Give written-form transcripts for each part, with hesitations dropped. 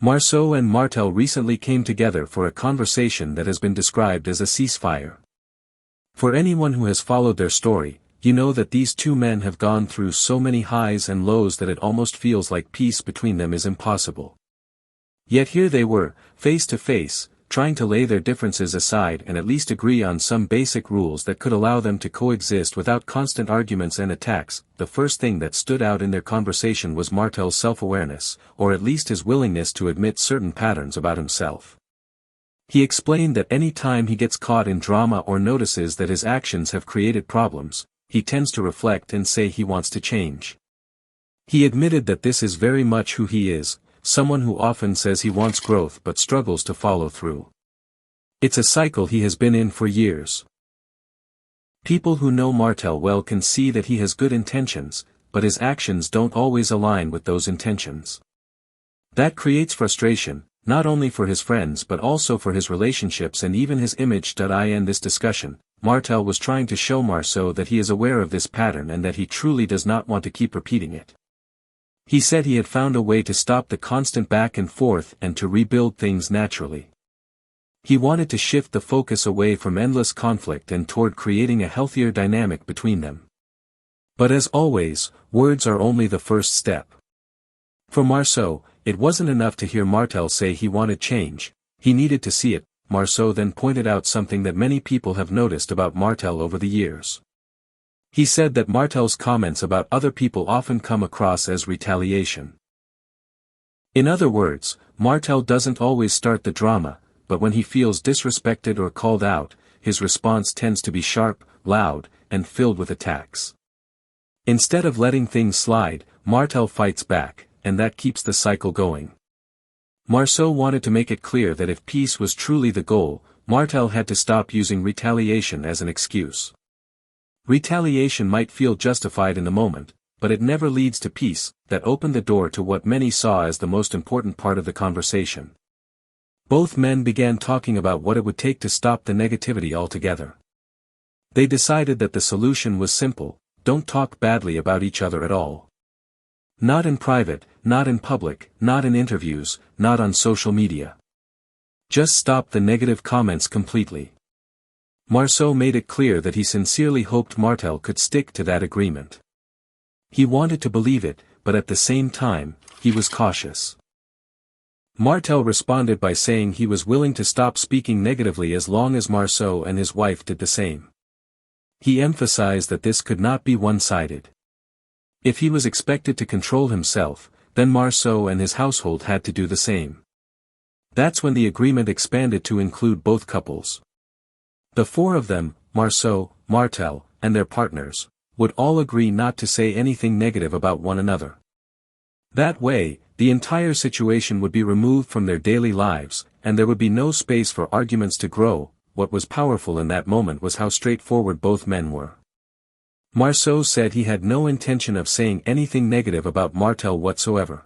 Marsau and Martell recently came together for a conversation that has been described as a ceasefire. For anyone who has followed their story, you know that these two men have gone through so many highs and lows that it almost feels like peace between them is impossible. Yet here they were, face to face, trying to lay their differences aside and at least agree on some basic rules that could allow them to coexist without constant arguments and attacks. The first thing that stood out in their conversation was Martell's self-awareness, or at least his willingness to admit certain patterns about himself. He explained that any time he gets caught in drama or notices that his actions have created problems, he tends to reflect and say he wants to change. He admitted that this is very much who he is, someone who often says he wants growth but struggles to follow through. It's a cycle he has been in for years. People who know Martell well can see that he has good intentions, but his actions don't always align with those intentions. That creates frustration, not only for his friends but also for his relationships and even his image. In this discussion, Martell was trying to show Marsau that he is aware of this pattern and that he truly does not want to keep repeating it. He said he had found a way to stop the constant back and forth and to rebuild things naturally. He wanted to shift the focus away from endless conflict and toward creating a healthier dynamic between them. But as always, words are only the first step. For Marsau, it wasn't enough to hear Martell say he wanted change, he needed to see it. Marsau then pointed out something that many people have noticed about Martell over the years. He said that Martell's comments about other people often come across as retaliation. In other words, Martell doesn't always start the drama, but when he feels disrespected or called out, his response tends to be sharp, loud, and filled with attacks. Instead of letting things slide, Martell fights back, and that keeps the cycle going. Marsau wanted to make it clear that if peace was truly the goal, Martell had to stop using retaliation as an excuse. Retaliation might feel justified in the moment, but it never leads to peace. That opened the door to what many saw as the most important part of the conversation. Both men began talking about what it would take to stop the negativity altogether. They decided that the solution was simple: don't talk badly about each other at all. Not in private, not in public, not in interviews, not on social media. Just stop the negative comments completely. Marsau made it clear that he sincerely hoped Martell could stick to that agreement. He wanted to believe it, but at the same time, he was cautious. Martell responded by saying he was willing to stop speaking negatively as long as Marsau and his wife did the same. He emphasized that this could not be one-sided. If he was expected to control himself, then Marsau and his household had to do the same. That's when the agreement expanded to include both couples. The four of them, Marsau, Martell, and their partners, would all agree not to say anything negative about one another. That way, the entire situation would be removed from their daily lives, and there would be no space for arguments to grow. What was powerful in that moment was how straightforward both men were. Marsau said he had no intention of saying anything negative about Martell whatsoever.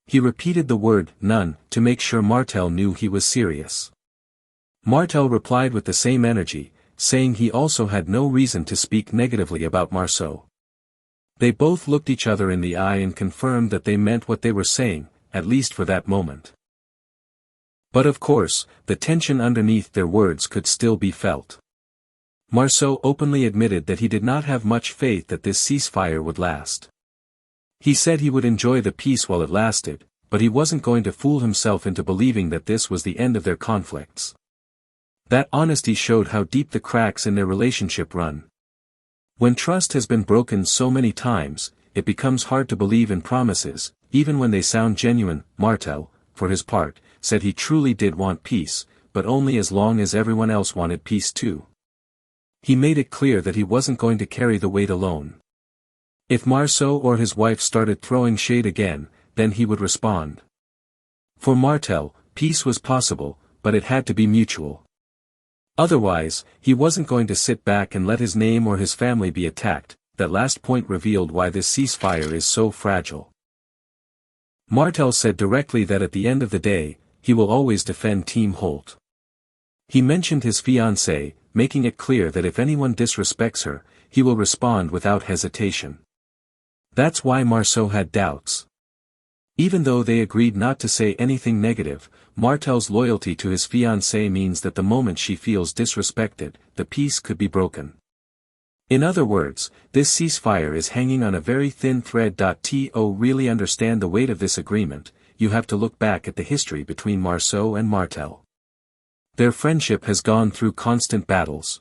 He repeated the word none to make sure Martell knew he was serious. Martell replied with the same energy, saying he also had no reason to speak negatively about Marsau. They both looked each other in the eye and confirmed that they meant what they were saying, at least for that moment. But of course, the tension underneath their words could still be felt. Marsau openly admitted that he did not have much faith that this ceasefire would last. He said he would enjoy the peace while it lasted, but he wasn't going to fool himself into believing that this was the end of their conflicts. That honesty showed how deep the cracks in their relationship run. When trust has been broken so many times, it becomes hard to believe in promises, even when they sound genuine. Martell, for his part, said he truly did want peace, but only as long as everyone else wanted peace too. He made it clear that he wasn't going to carry the weight alone. If Marsau or his wife started throwing shade again, then he would respond. For Martell, peace was possible, but it had to be mutual. Otherwise, he wasn't going to sit back and let his name or his family be attacked. That last point revealed why this ceasefire is so fragile. Martell said directly that at the end of the day, he will always defend Team Holt. He mentioned his fiancée, making it clear that if anyone disrespects her, he will respond without hesitation. That's why Marsau had doubts. Even though they agreed not to say anything negative, Martell's loyalty to his fiancée means that the moment she feels disrespected, the peace could be broken. In other words, this ceasefire is hanging on a very thin thread. To really understand the weight of this agreement, you have to look back at the history between Marsau and Martell. Their friendship has gone through constant battles.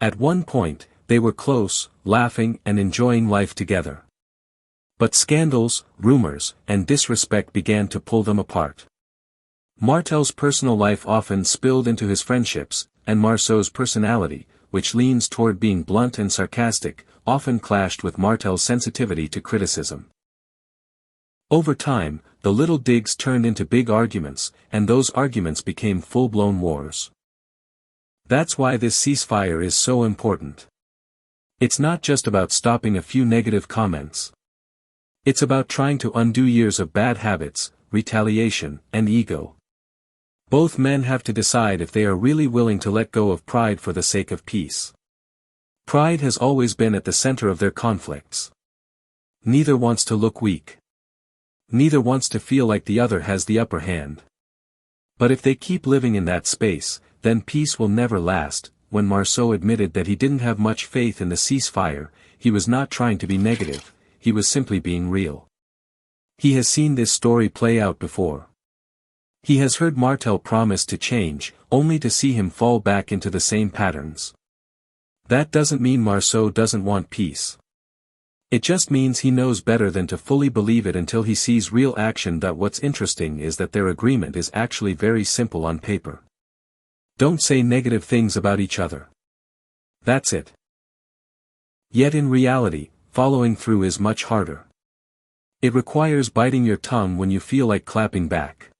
At one point, they were close, laughing and enjoying life together. But scandals, rumors, and disrespect began to pull them apart. Martell's personal life often spilled into his friendships, and Marsau's personality, which leans toward being blunt and sarcastic, often clashed with Martell's sensitivity to criticism. Over time, the little digs turned into big arguments, and those arguments became full-blown wars. That's why this ceasefire is so important. It's not just about stopping a few negative comments. It's about trying to undo years of bad habits, retaliation, and ego. Both men have to decide if they are really willing to let go of pride for the sake of peace. Pride has always been at the center of their conflicts. Neither wants to look weak. Neither wants to feel like the other has the upper hand. But if they keep living in that space, then peace will never last. When Marsau admitted that he didn't have much faith in the ceasefire, he was not trying to be negative, he was simply being real. He has seen this story play out before. He has heard Martell promise to change, only to see him fall back into the same patterns. That doesn't mean Marsau doesn't want peace. It just means he knows better than to fully believe it until he sees real action. What's interesting is that their agreement is actually very simple on paper. Don't say negative things about each other. That's it. Yet in reality, following through is much harder. It requires biting your tongue when you feel like clapping back.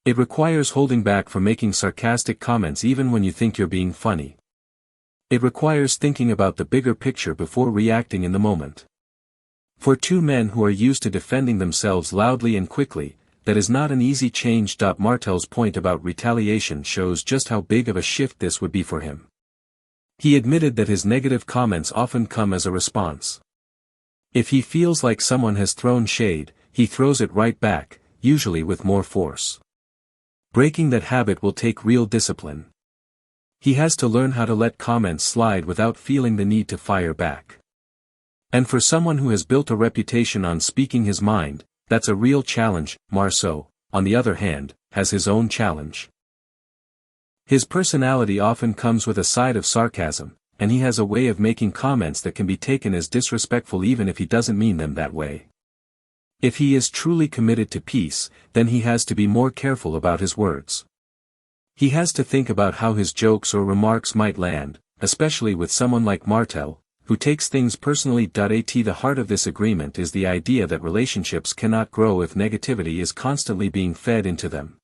It requires holding back from making sarcastic comments even when you think you're being funny. It requires thinking about the bigger picture before reacting in the moment. For two men who are used to defending themselves loudly and quickly, that is not an easy change. Martell's point about retaliation shows just how big of a shift this would be for him. He admitted that his negative comments often come as a response. If he feels like someone has thrown shade, he throws it right back, usually with more force. Breaking that habit will take real discipline. He has to learn how to let comments slide without feeling the need to fire back. And for someone who has built a reputation on speaking his mind, that's a real challenge. Marsau, on the other hand, has his own challenge. His personality often comes with a side of sarcasm, and he has a way of making comments that can be taken as disrespectful even if he doesn't mean them that way. If he is truly committed to peace, then he has to be more careful about his words. He has to think about how his jokes or remarks might land, especially with someone like Martell, who takes things personally. The heart of this agreement is the idea that relationships cannot grow if negativity is constantly being fed into them.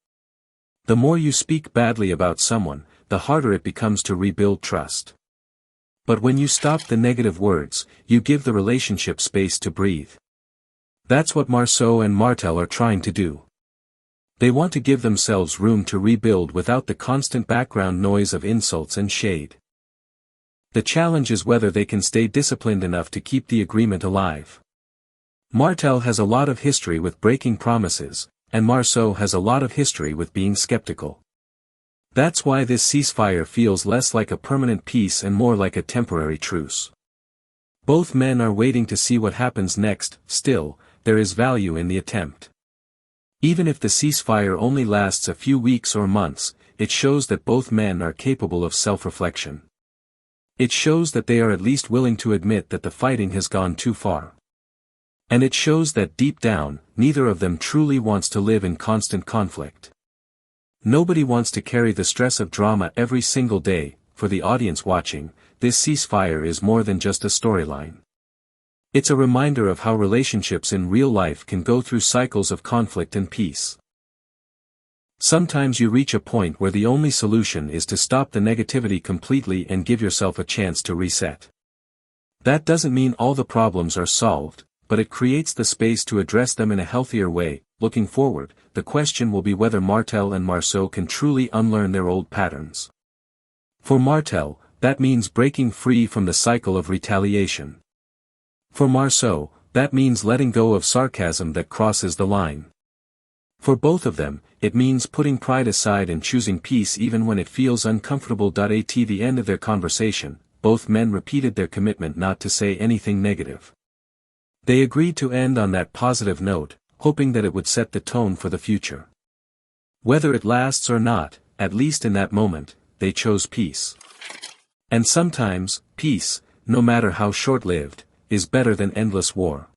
The more you speak badly about someone, the harder it becomes to rebuild trust. But when you stop the negative words, you give the relationship space to breathe. That's what Marsau and Martell are trying to do. They want to give themselves room to rebuild without the constant background noise of insults and shade. The challenge is whether they can stay disciplined enough to keep the agreement alive. Martell has a lot of history with breaking promises, and Marsau has a lot of history with being skeptical. That's why this ceasefire feels less like a permanent peace and more like a temporary truce. Both men are waiting to see what happens next. Still, there is value in the attempt. Even if the ceasefire only lasts a few weeks or months, it shows that both men are capable of self-reflection. It shows that they are at least willing to admit that the fighting has gone too far. And it shows that deep down, neither of them truly wants to live in constant conflict. Nobody wants to carry the stress of drama every single day. For the audience watching, this ceasefire is more than just a storyline. It's a reminder of how relationships in real life can go through cycles of conflict and peace. Sometimes you reach a point where the only solution is to stop the negativity completely and give yourself a chance to reset. That doesn't mean all the problems are solved, but it creates the space to address them in a healthier way. Looking forward, the question will be whether Martell and Marsau can truly unlearn their old patterns. For Martell, that means breaking free from the cycle of retaliation. For Marsau, that means letting go of sarcasm that crosses the line. For both of them, it means putting pride aside and choosing peace even when it feels uncomfortable. At the end of their conversation, both men repeated their commitment not to say anything negative. They agreed to end on that positive note, hoping that it would set the tone for the future. Whether it lasts or not, at least in that moment, they chose peace. And sometimes, peace, no matter how short-lived, is better than endless war.